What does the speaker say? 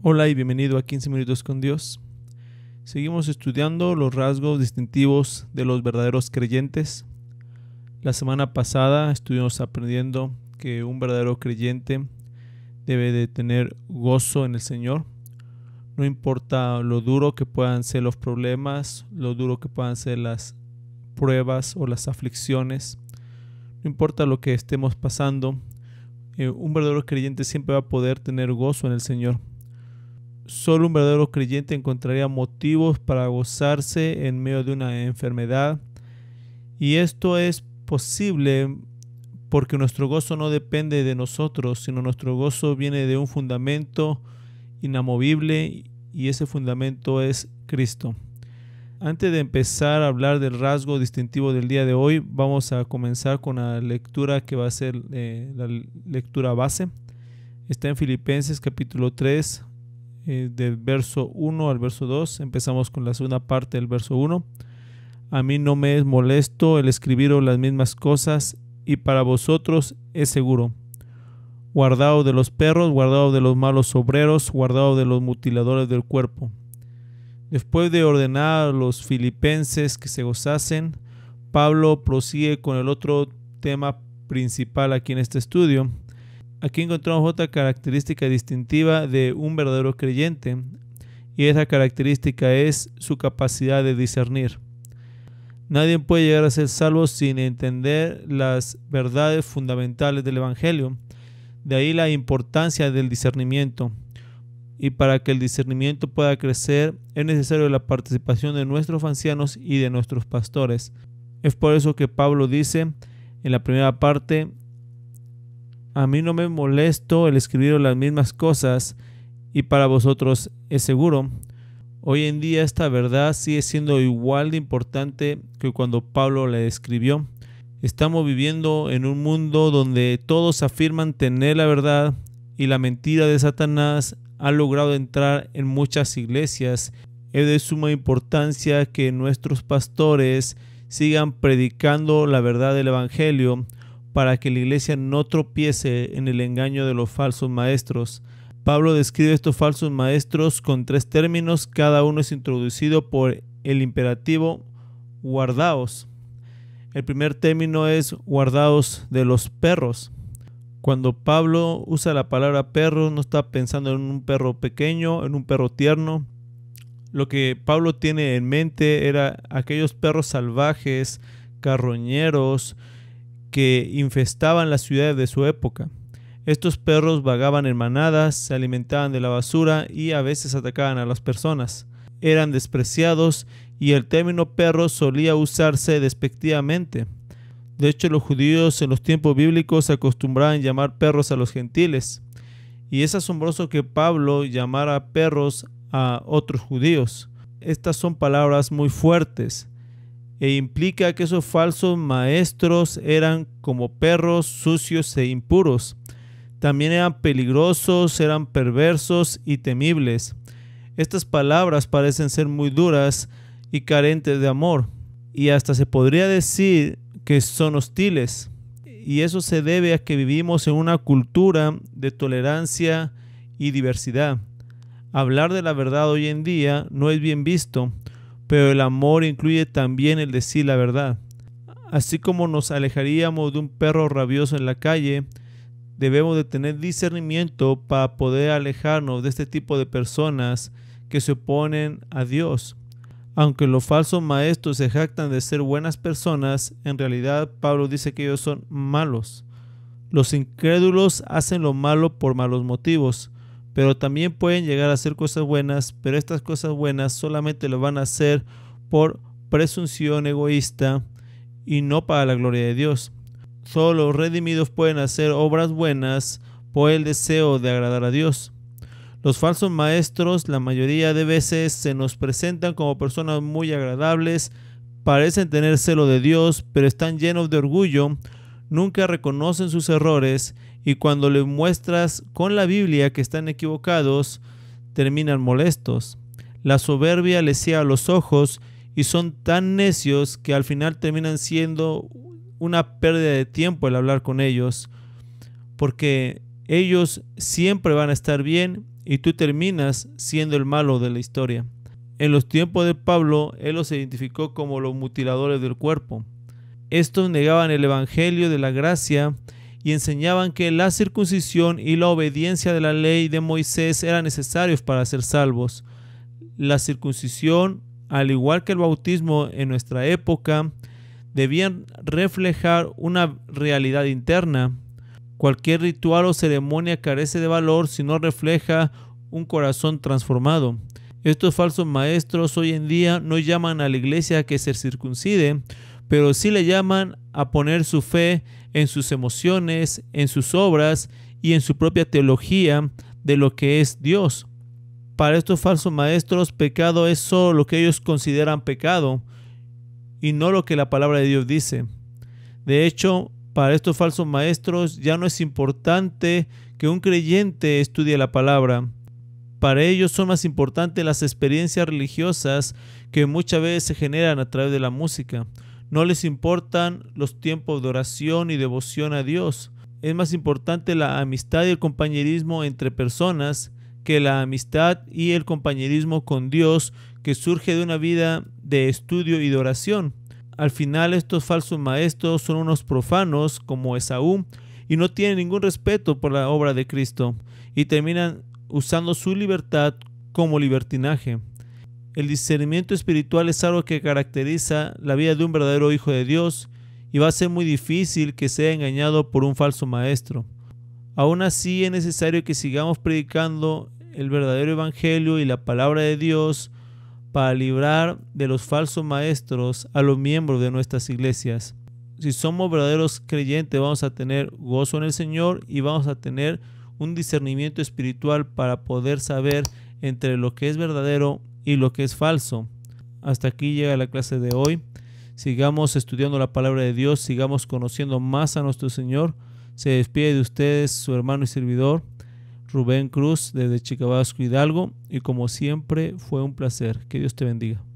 Hola y bienvenido a 15 minutos con Dios. Seguimos estudiando los rasgos distintivos de los verdaderos creyentes. La semana pasada estuvimos aprendiendo que un verdadero creyente debe de tener gozo en el Señor. No importa lo duro que puedan ser los problemas, lo duro que puedan ser las pruebas o las aflicciones. No importa lo que estemos pasando, un verdadero creyente siempre va a poder tener gozo en el Señor. Solo un verdadero creyente encontraría motivos para gozarse en medio de una enfermedad, y esto es posible porque nuestro gozo no depende de nosotros, sino nuestro gozo viene de un fundamento inamovible, y ese fundamento es Cristo. Antes de empezar a hablar del rasgo distintivo del día de hoy, vamos a comenzar con la lectura que va a ser la lectura base. Está en Filipenses capítulo 3, del verso 1 al verso 2. Empezamos con la segunda parte del verso 1. A mí no me es molesto el escribiros las mismas cosas, y para vosotros es seguro. Guardaos de los perros, guardaos de los malos obreros, guardaos de los mutiladores del cuerpo. Después de ordenar a los filipenses que se gozasen, Pablo prosigue con el otro tema principal aquí en este estudio. Aquí encontramos otra característica distintiva de un verdadero creyente, y esa característica es su capacidad de discernir. Nadie puede llegar a ser salvo sin entender las verdades fundamentales del Evangelio. De ahí la importancia del discernimiento. Y para que el discernimiento pueda crecer, es necesario la participación de nuestros ancianos y de nuestros pastores. Es por eso que Pablo dice en la primera parte: a mí no me molesto el escribir las mismas cosas, y para vosotros es seguro. Hoy en día esta verdad sigue siendo igual de importante que cuando Pablo la escribió. Estamos viviendo en un mundo donde todos afirman tener la verdad, y la mentira de Satanás ha logrado entrar en muchas iglesias. Es de suma importancia que nuestros pastores sigan predicando la verdad del Evangelio, para que la iglesia no tropiece en el engaño de los falsos maestros. Pablo describe estos falsos maestros con 3 términos, cada uno es introducido por el imperativo guardaos. El primer término es guardaos de los perros. Cuando Pablo usa la palabra perro, no está pensando en un perro pequeño, en un perro tierno. Lo que Pablo tiene en mente era aquellos perros salvajes, carroñeros, que infestaban las ciudades de su época. Estos perros vagaban en manadas, se alimentaban de la basura y a veces atacaban a las personas. Eran despreciados, y el término perro solía usarse despectivamente. De hecho, los judíos en los tiempos bíblicos acostumbraban llamar perros a los gentiles, y es asombroso que Pablo llamara perros a otros judíos. Estas son palabras muy fuertes, e implica que esos falsos maestros eran como perros sucios e impuros. También eran peligrosos, eran perversos y temibles. Estas palabras parecen ser muy duras y carentes de amor, y hasta se podría decir que son hostiles. Y eso se debe a que vivimos en una cultura de tolerancia y diversidad. Hablar de la verdad hoy en día no es bien visto, pero el amor incluye también el decir la verdad. Así como nos alejaríamos de un perro rabioso en la calle, debemos de tener discernimiento para poder alejarnos de este tipo de personas que se oponen a Dios. Aunque los falsos maestros se jactan de ser buenas personas, en realidad Pablo dice que ellos son malos. Los incrédulos hacen lo malo por malos motivos, pero también pueden llegar a hacer cosas buenas, pero estas cosas buenas solamente lo van a hacer por presunción egoísta y no para la gloria de Dios. Solo los redimidos pueden hacer obras buenas por el deseo de agradar a Dios. Los falsos maestros la mayoría de veces se nos presentan como personas muy agradables, parecen tener celo de Dios, pero están llenos de orgullo, nunca reconocen sus errores, y cuando les muestras con la Biblia que están equivocados, terminan molestos. La soberbia les ciega los ojos, y son tan necios que al final terminan siendo una pérdida de tiempo el hablar con ellos, porque ellos siempre van a estar bien y tú terminas siendo el malo de la historia. En los tiempos de Pablo, él los identificó como los mutiladores del cuerpo. Estos negaban el evangelio de la gracia y enseñaban que la circuncisión y la obediencia de la ley de Moisés eran necesarios para ser salvos. La circuncisión, al igual que el bautismo en nuestra época, debían reflejar una realidad interna. Cualquier ritual o ceremonia carece de valor si no refleja un corazón transformado. Estos falsos maestros hoy en día no llaman a la iglesia a que se circuncide, pero sí le llaman a poner su fe en sus emociones, en sus obras y en su propia teología de lo que es Dios. Para estos falsos maestros, pecado es solo lo que ellos consideran pecado y no lo que la palabra de Dios dice. De hecho, para estos falsos maestros ya no es importante que un creyente estudie la palabra. Para ellos son más importantes las experiencias religiosas que muchas veces se generan a través de la música. No les importan los tiempos de oración y devoción a Dios. Es más importante la amistad y el compañerismo entre personas que la amistad y el compañerismo con Dios que surge de una vida de estudio y de oración. Al final, estos falsos maestros son unos profanos como Esaú y no tienen ningún respeto por la obra de Cristo y terminan usando su libertad como libertinaje. El discernimiento espiritual es algo que caracteriza la vida de un verdadero hijo de Dios y va a ser muy difícil que sea engañado por un falso maestro. Aún así, es necesario que sigamos predicando el verdadero evangelio y la palabra de Dios para librar de los falsos maestros a los miembros de nuestras iglesias. Si somos verdaderos creyentes, vamos a tener gozo en el Señor y vamos a tener un discernimiento espiritual para poder saber entre lo que es verdadero y lo que es falso. Hasta aquí llega la clase de hoy. Sigamos estudiando la palabra de Dios, sigamos conociendo más a nuestro Señor. Se despide de ustedes su hermano y servidor, Rubén Cruz, desde Chicabasco, Hidalgo, y como siempre fue un placer. Que Dios te bendiga.